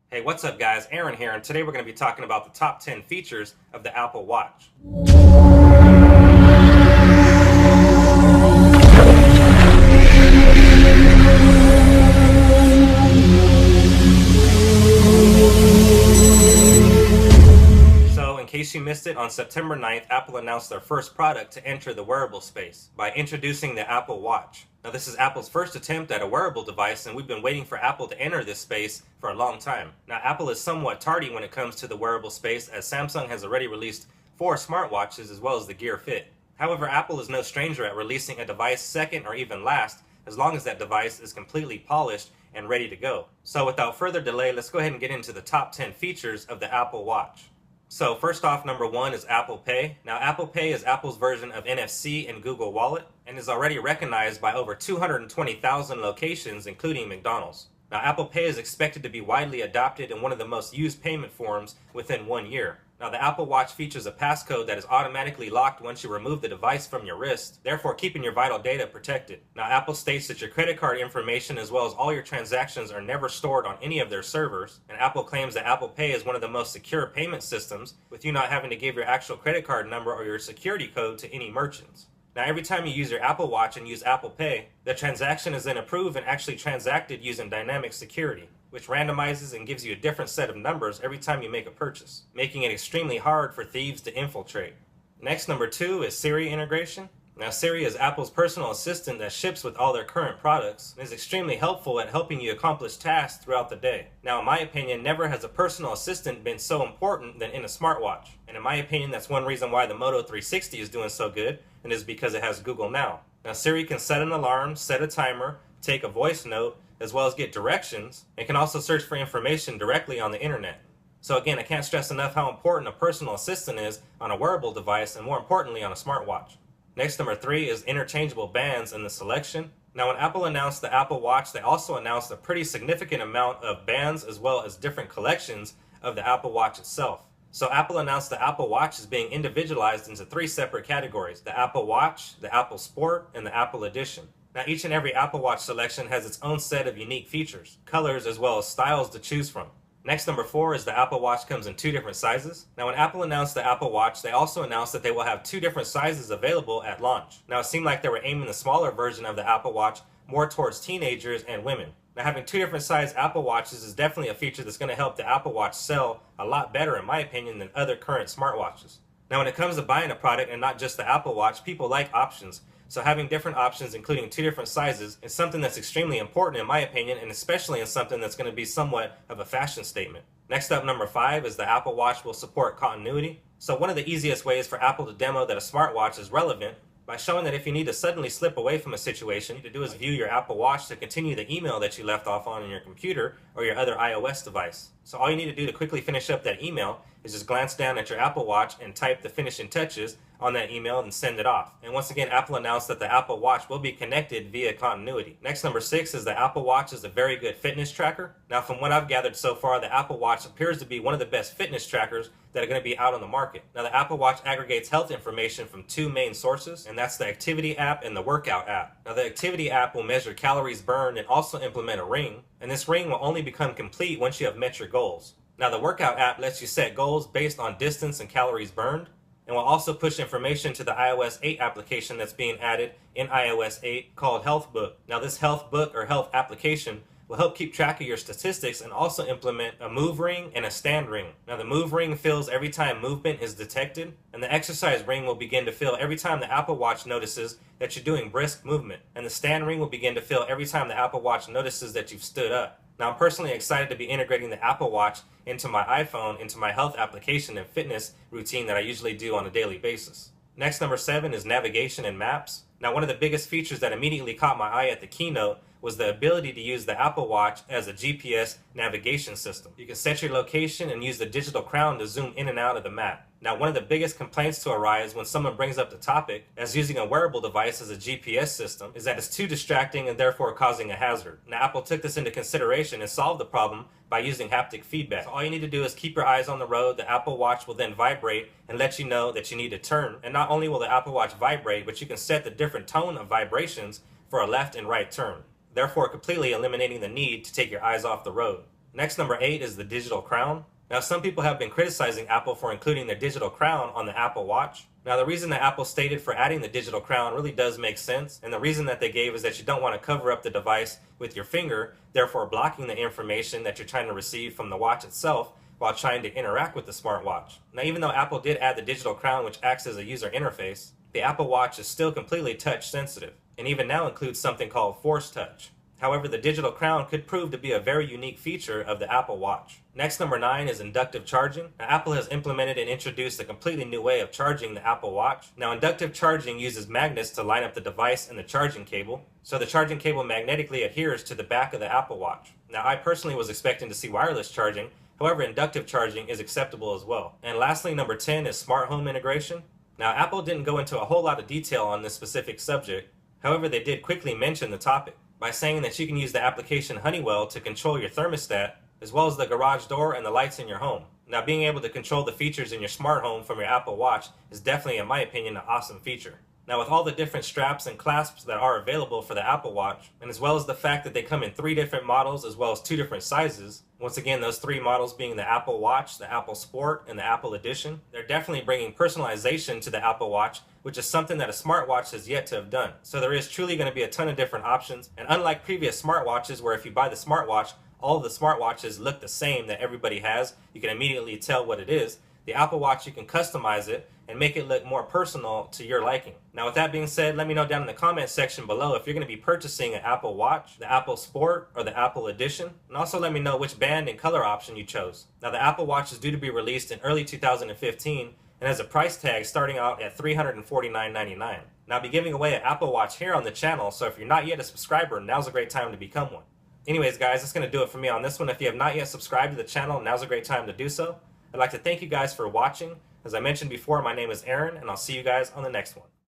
Hey, what's up guys? Aaron here, and today we're going to be talking about the top 10 features of the Apple Watch. So, in case you missed it, on September 9th, Apple announced their first product to enter the wearable space by introducing the Apple Watch. Now, this is Apple's first attempt at a wearable device, and we've been waiting for Apple to enter this space for a long time. Now, Apple is somewhat tardy when it comes to the wearable space, as Samsung has already released 4 smartwatches as well as the Gear Fit. However, Apple is no stranger at releasing a device second or even last, as long as that device is completely polished and ready to go. So without further delay, let's go ahead and get into the top 10 features of the Apple Watch. So first off, number 1 is Apple Pay. Now, Apple Pay is Apple's version of NFC and Google Wallet and is already recognized by over 220,000 locations, including McDonald's. Now, Apple Pay is expected to be widely adopted in one of the most used payment forms within 1 year. Now, the Apple Watch features a passcode that is automatically locked once you remove the device from your wrist, therefore keeping your vital data protected. Now, Apple states that your credit card information as well as all your transactions are never stored on any of their servers, and Apple claims that Apple Pay is one of the most secure payment systems, with you not having to give your actual credit card number or your security code to any merchants. Now, every time you use your Apple Watch and use Apple Pay, the transaction is then approved and actually transacted using dynamic security, which randomizes and gives you a different set of numbers every time you make a purchase, making it extremely hard for thieves to infiltrate. Next, number 2 is Siri Integration. Now, Siri is Apple's personal assistant that ships with all their current products and is extremely helpful at helping you accomplish tasks throughout the day. Now, in my opinion, never has a personal assistant been so important than in a smartwatch. And in my opinion, that's one reason why the Moto 360 is doing so good, and is because it has Google Now. Now, Siri can set an alarm, set a timer, take a voice note, as well as get directions, and can also search for information directly on the internet. So again, I can't stress enough how important a personal assistant is on a wearable device, and more importantly on a smartwatch. Next, number 3 is Interchangeable Bands in the selection. Now, when Apple announced the Apple Watch, they also announced a pretty significant amount of bands as well as different collections of the Apple Watch itself. So Apple announced the Apple Watch is being individualized into 3 separate categories: the Apple Watch, the Apple Sport, and the Apple Edition. Now, each and every Apple Watch selection has its own set of unique features, colors, as well as styles to choose from. Next, number 4 is the Apple Watch comes in 2 different sizes. Now, when Apple announced the Apple Watch, they also announced that they will have 2 different sizes available at launch. Now, it seemed like they were aiming the smaller version of the Apple Watch more towards teenagers and women. Now, having 2 different size Apple Watches is definitely a feature that's going to help the Apple Watch sell a lot better, in my opinion, than other current smartwatches. Now, when it comes to buying a product and not just the Apple Watch, people like options. So having different options, including 2 different sizes, is something that's extremely important in my opinion, and especially in something that's going to be somewhat of a fashion statement. Next up, number 5 is the Apple Watch will support continuity. So one of the easiest ways for Apple to demo that a smartwatch is relevant by showing that if you need to suddenly slip away from a situation, what you need to do is view your Apple Watch to continue the email that you left off on your computer or your other iOS device. So all you need to do to quickly finish up that email is just glance down at your Apple Watch and type the finishing touches on that email and send it off. And once again, Apple announced that the Apple Watch will be connected via continuity. Next, number 6 is the Apple Watch is a very good fitness tracker. Now, from what I've gathered so far, the Apple Watch appears to be one of the best fitness trackers that are going to be out on the market. Now, the Apple Watch aggregates health information from 2 main sources, and that's the Activity app and the Workout app. Now, the Activity app will measure calories burned and also implement a ring, and this ring will only become complete once you have met your goals. Now, the Workout app lets you set goals based on distance and calories burned, and will also push information to the iOS 8 application that's being added in iOS 8 called Health Book. Now, this Health Book or Health application will help keep track of your statistics and also implement a move ring and a stand ring. Now, the move ring feels every time movement is detected, and the exercise ring will begin to feel every time the Apple Watch notices that you're doing brisk movement, and the stand ring will begin to feel every time the Apple Watch notices that you've stood up. Now, I'm personally excited to be integrating the Apple Watch into my iPhone, into my health application and fitness routine that I usually do on a daily basis. Next, number 7 is navigation and maps. Now, one of the biggest features that immediately caught my eye at the keynote was the ability to use the Apple Watch as a GPS navigation system. You can set your location and use the digital crown to zoom in and out of the map. Now, one of the biggest complaints to arise when someone brings up the topic as using a wearable device as a GPS system is that it's too distracting and therefore causing a hazard. Now, Apple took this into consideration and solved the problem by using haptic feedback. So all you need to do is keep your eyes on the road. The Apple Watch will then vibrate and let you know that you need to turn. And not only will the Apple Watch vibrate, but you can set the different tone of vibrations for a left and right turn, therefore completely eliminating the need to take your eyes off the road. Next, number 8 is the digital crown. Now, some people have been criticizing Apple for including their digital crown on the Apple Watch. Now, the reason that Apple stated for adding the digital crown really does make sense, and the reason that they gave is that you don't want to cover up the device with your finger, therefore blocking the information that you're trying to receive from the watch itself while trying to interact with the smartwatch. Now, even though Apple did add the digital crown, which acts as a user interface, the Apple Watch is still completely touch sensitive, and even now includes something called Force Touch. However, the digital crown could prove to be a very unique feature of the Apple Watch. Next, number 9 is inductive charging. Now, Apple has implemented and introduced a completely new way of charging the Apple Watch. Now, inductive charging uses magnets to line up the device and the charging cable, so the charging cable magnetically adheres to the back of the Apple Watch. Now, I personally was expecting to see wireless charging, however, inductive charging is acceptable as well. And lastly, number 10 is smart home integration. Now, Apple didn't go into a whole lot of detail on this specific subject, however, they did quickly mention the topic by saying that you can use the application Honeywell to control your thermostat, as well as the garage door and the lights in your home. Now, being able to control the features in your smart home from your Apple Watch is definitely, in my opinion, an awesome feature. Now, with all the different straps and clasps that are available for the Apple Watch, and as well as the fact that they come in 3 different models as well as 2 different sizes, once again, those 3 models being the Apple Watch, the Apple Sport, and the Apple Edition, they're definitely bringing personalization to the Apple Watch, which is something that a smartwatch has yet to have done. So there is truly going to be a ton of different options, and unlike previous smartwatches where if you buy the smartwatch, all of the smartwatches look the same that everybody has, you can immediately tell what it is, the Apple Watch, you can customize it and make it look more personal to your liking. Now, with that being said, let me know down in the comment section below if you're going to be purchasing an Apple Watch, the Apple Sport, or the Apple Edition. And also let me know which band and color option you chose. Now, the Apple Watch is due to be released in early 2015 and has a price tag starting out at $349.99. Now, I'll be giving away an Apple Watch here on the channel, so if you're not yet a subscriber, now's a great time to become one. Anyways, guys, that's going to do it for me on this one. If you have not yet subscribed to the channel, now's a great time to do so. I'd like to thank you guys for watching. As I mentioned before, my name is Aaron, and I'll see you guys on the next one.